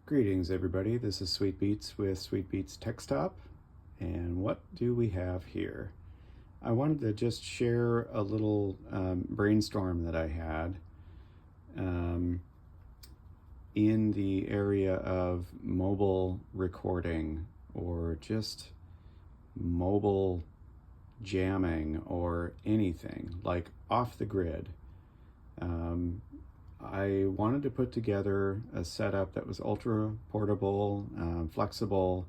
Greetings everybody, this is Sweet Beats with Sweet Beats Textop, and what do we have here? I wanted to just share a little brainstorm that I had in the area of mobile recording or just mobile jamming or anything like off the grid. I wanted to put together a setup that was ultra portable, flexible,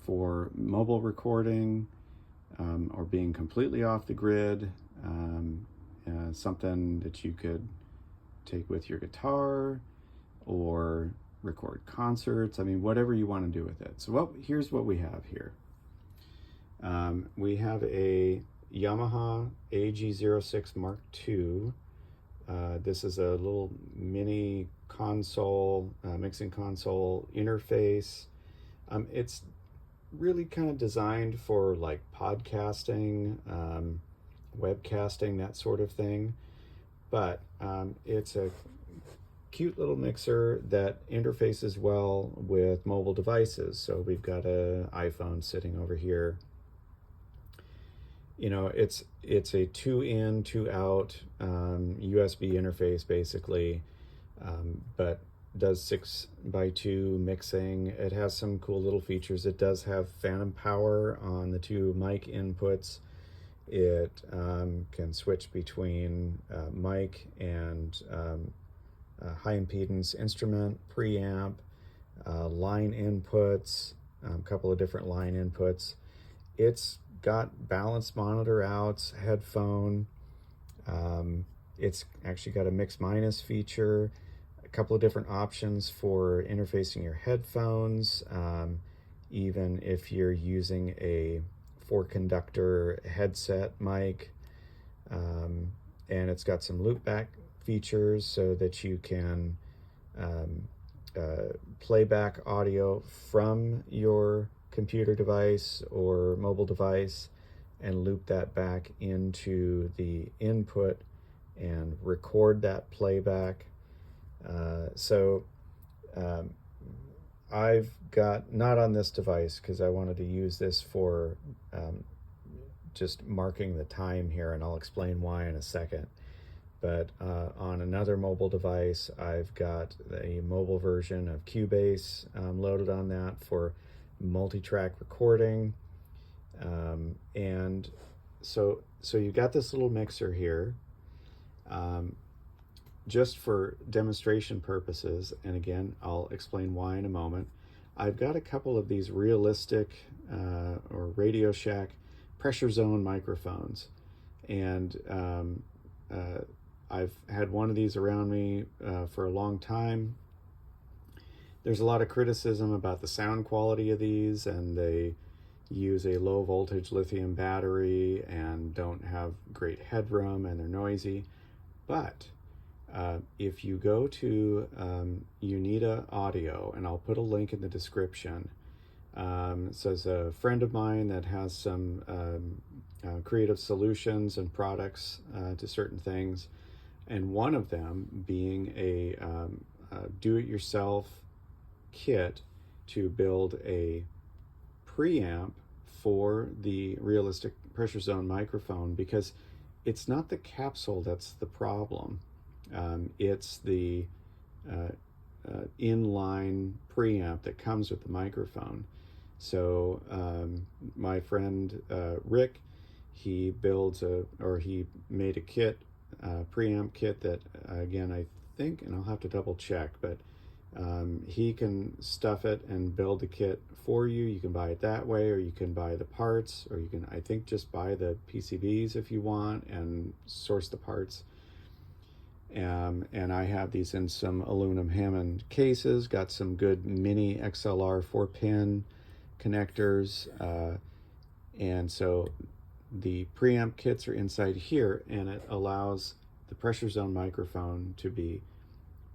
for mobile recording or being completely off the grid, something that you could take with your guitar or record concerts. I mean, whatever you want to do with it. So here's what we have here. We have a Yamaha AG06 Mark II. This is a little mini console, mixing console interface. It's really kind of designed for like podcasting, webcasting, that sort of thing. But it's a cute little mixer that interfaces well with mobile devices. So we've got an iPhone sitting over here. You know, it's a 2 in, 2 out USB interface basically, but does 6x2 mixing. It has some cool little features. It does have phantom power on the 2 mic inputs. It can switch between mic and high impedance instrument, preamp, line inputs, a couple of different line inputs. It's got balance monitor outs, headphone. It's actually got a mix minus feature, a couple of different options for interfacing your headphones, even if you're using a 4-conductor headset mic. And it's got some loopback features so that you can play back audio from your computer device or mobile device and loop that back into the input and record that playback. I've got, not on this device because I wanted to use this for just marking the time here, and I'll explain why in a second. But on another mobile device, I've got a mobile version of Cubase loaded on that for multi-track recording. And so you've got this little mixer here, just for demonstration purposes, and again I'll explain why in a moment. I've got a couple of these realistic or Radio Shack pressure zone microphones, and I've had one of these around me for a long time. There's a lot of criticism about the sound quality of these, and they use a low voltage lithium battery and don't have great headroom, and they're noisy. But if you go to Unita Audio, and I'll put a link in the description, so there's a friend of mine that has some creative solutions and products to certain things, and one of them being a do-it-yourself kit to build a preamp for the realistic pressure zone microphone, because it's not the capsule that's the problem. It's the inline preamp that comes with the microphone. So my friend Rick, he made a kit, preamp kit that again, I think, and I'll have to double check, but he can stuff it and build the kit for you. You can buy it that way, or you can buy the parts, or you can, I think, just buy the PCBs if you want and source the parts. And I have these in some aluminum Hammond cases, got some good mini XLR 4-pin connectors. And so the preamp kits are inside here, and it allows the pressure zone microphone to be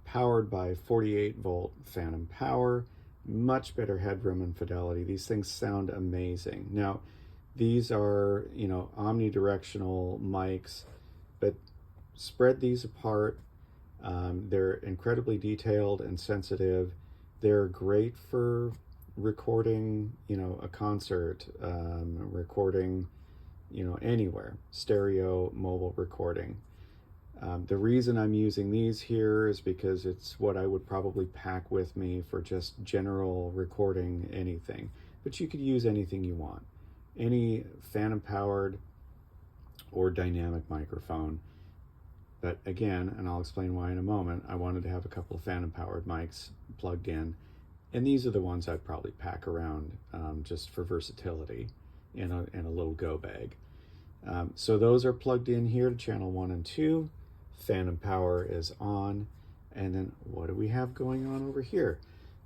powered by 48-volt phantom power, much better headroom and fidelity. These things sound amazing. Now, these are, omnidirectional mics, but spread these apart. They're incredibly detailed and sensitive. They're great for recording, a concert, recording, anywhere, stereo, mobile recording. The reason I'm using these here is because it's what I would probably pack with me for just general recording anything. But you could use anything you want. Any phantom powered or dynamic microphone. But again, and I'll explain why in a moment, I wanted to have a couple of phantom powered mics plugged in. And these are the ones I'd probably pack around just for versatility in a little go bag. So those are plugged in here to channel 1 and 2. Phantom power is on. And then what do we have going on over here?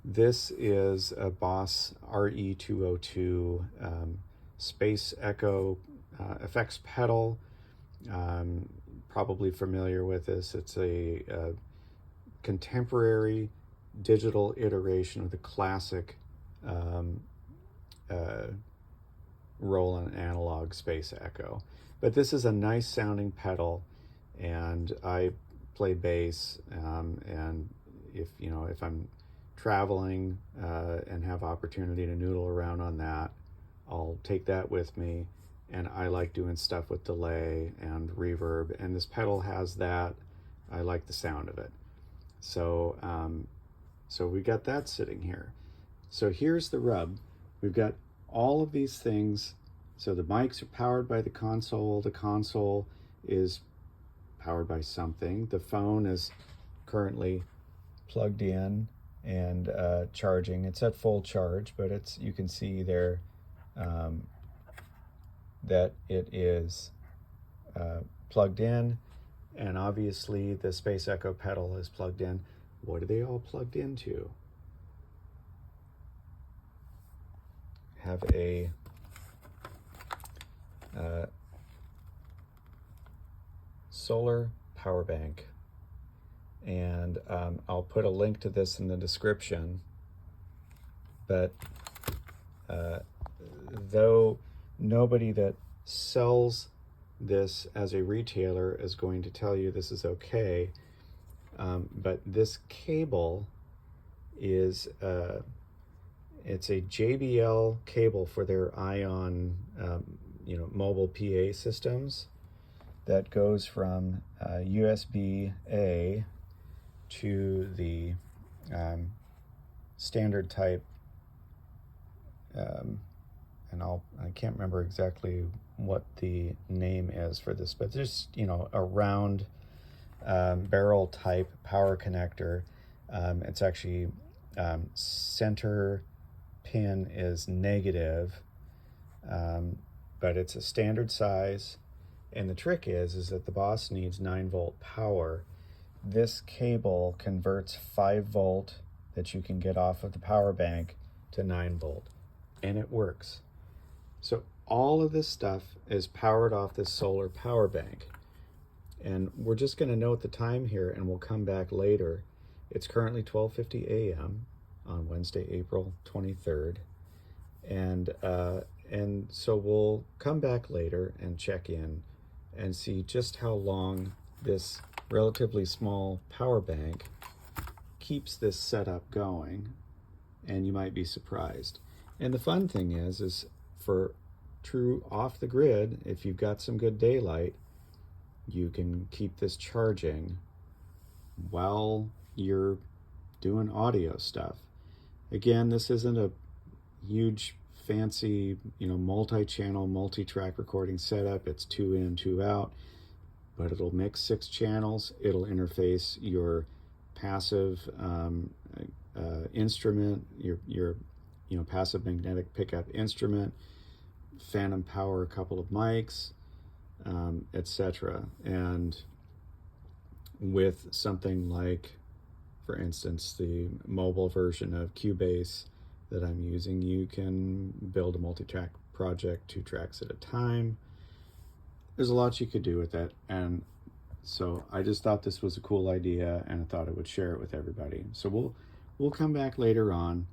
This is a Boss RE202 Space Echo effects pedal. Probably familiar with this. It's a contemporary digital iteration of the classic Roland analog Space Echo. But this is a nice sounding pedal, and I play bass, and if I'm traveling and have opportunity to noodle around on that, I'll take that with me. And I like doing stuff with delay and reverb, and this pedal has that. I like the sound of it. So so we got that sitting here. So here's the rub. We've got all of these things. So the mics are powered by the console. The console is powered by something. The phone is currently plugged in and charging. It's at full charge, but you can see there that it is plugged in, and obviously the Space Echo pedal is plugged in. What are they all plugged into? Have a solar power bank, and I'll put a link to this in the description. But though nobody that sells this as a retailer is going to tell you this is okay, but this cable is it's a JBL cable for their Ion mobile PA systems that goes from USB-A to the standard type, and I can't remember exactly what the name is for this, but there's a round barrel type power connector. It's actually center pin is negative, but it's a standard size. And the trick is that the Boss needs 9-volt power. This cable converts 5-volt that you can get off of the power bank to 9-volt, and it works. So all of this stuff is powered off this solar power bank. And we're just going to note the time here, and we'll come back later. It's currently 12:50 a.m. on Wednesday, April 23rd. And so we'll come back later and check in and see just how long this relatively small power bank keeps this setup going, and you might be surprised. And the fun thing is for true off the grid, if you've got some good daylight, you can keep this charging while you're doing audio stuff. Again, this isn't a huge fancy multi-channel multi-track recording setup. It's 2 in, 2 out, but it'll mix 6 channels. It'll interface your passive instrument, your passive magnetic pickup instrument, phantom power a couple of mics, etc. And with something like, for instance, the mobile version of Cubase that I'm using, you can build a multi-track project 2 tracks at a time. There's a lot you could do with that, and so I just thought this was a cool idea, and I thought I would share it with everybody. So we'll come back later on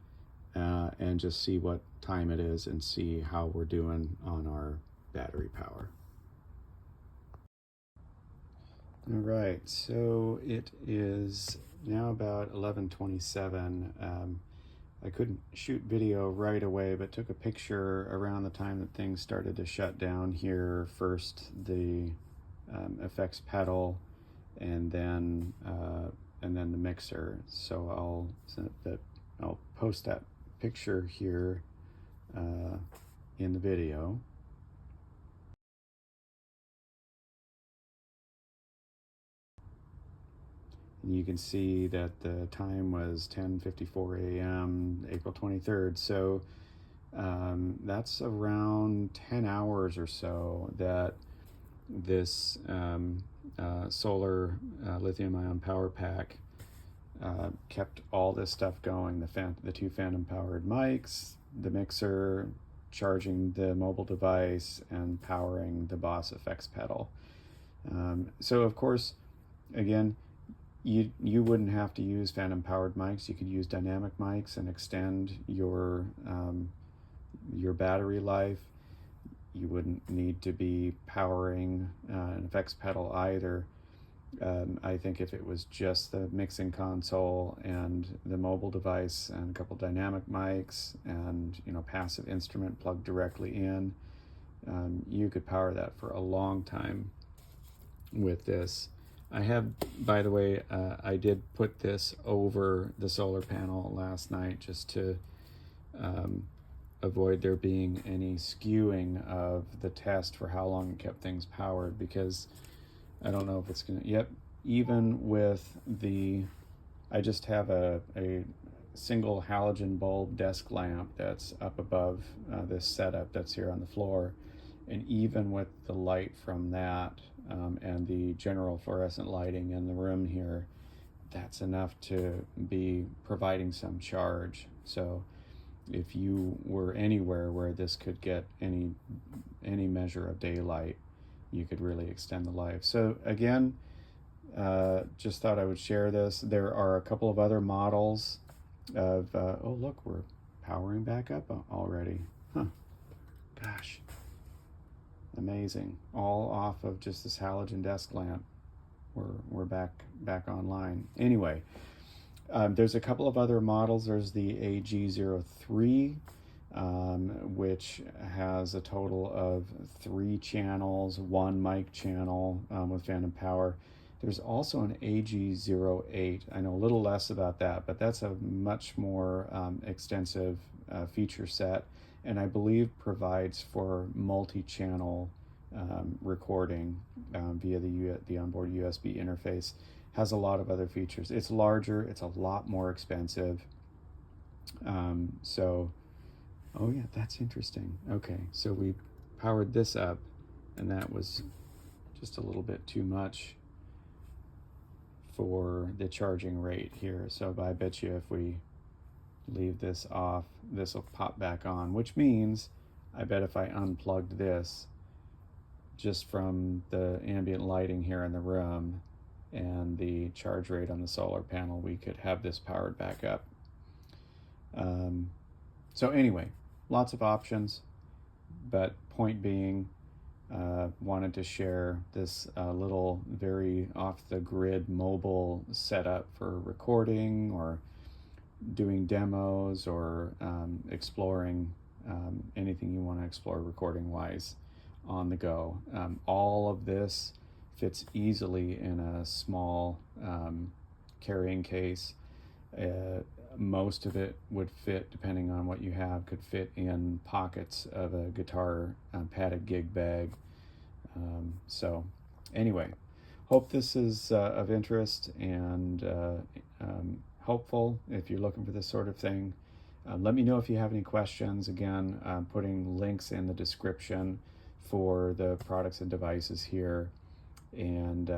and just see what time it is and see how we're doing on our battery power. All right, so it is now about 11:27. I couldn't shoot video right away, but took a picture around the time that things started to shut down here. First the effects pedal, and then the mixer. So I'll post that picture here in the video. And you can see that the time was 10:54 a.m. April 23rd. So that's around 10 hours or so that this solar lithium-ion power pack kept all this stuff going. The two phantom powered mics, the mixer, charging the mobile device, and powering the Boss effects pedal. So of course, again, you wouldn't have to use phantom powered mics. You could use dynamic mics and extend your battery life. You wouldn't need to be powering an effects pedal either. I think if it was just the mixing console and the mobile device and a couple dynamic mics and passive instrument plugged directly in, you could power that for a long time with this. I have, by the way, I did put this over the solar panel last night just to avoid there being any skewing of the test for how long it kept things powered, because I don't know if it's gonna, yep, even with I just have a single halogen bulb desk lamp that's up above this setup that's here on the floor, and even with the light from that and the general fluorescent lighting in the room here, that's enough to be providing some charge. So if you were anywhere where this could get any measure of daylight, you could really extend the life. So again, just thought I would share this. There are a couple of other models of oh look, we're powering back up already. Huh. Gosh, amazing. All off of just this halogen desk lamp. We're back online. Anyway, there's a couple of other models. There's the AG03, which has a total of 3 channels, 1 mic channel with phantom power. There's also an AG08. I know a little less about that, but that's a much more extensive feature set, and I believe provides for multi-channel recording via the onboard USB interface. Has a lot of other features. It's larger, it's a lot more expensive. So, oh yeah, that's interesting. Okay, so we powered this up, and that was just a little bit too much for the charging rate here. So I bet you if we leave this off, this will pop back on, which means I bet if I unplugged this just from the ambient lighting here in the room and the charge rate on the solar panel, we could have this powered back up. So anyway, lots of options, but point being, wanted to share this little very off-the-grid mobile setup for recording or doing demos or exploring anything you want to explore recording-wise on the go. All of this fits easily in a small carrying case. Most of it would fit, depending on what you have, could fit in pockets of a guitar padded gig bag. So anyway, hope this is of interest and helpful if you're looking for this sort of thing. Let me know if you have any questions. Again, I'm putting links in the description for the products and devices here. And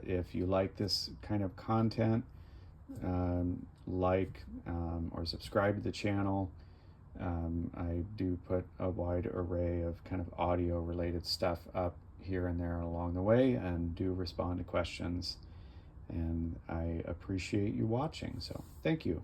if you like this kind of content, or subscribe to the channel. I do put a wide array of kind of audio related stuff up here and there along the way, and do respond to questions, and I appreciate you watching, so thank you.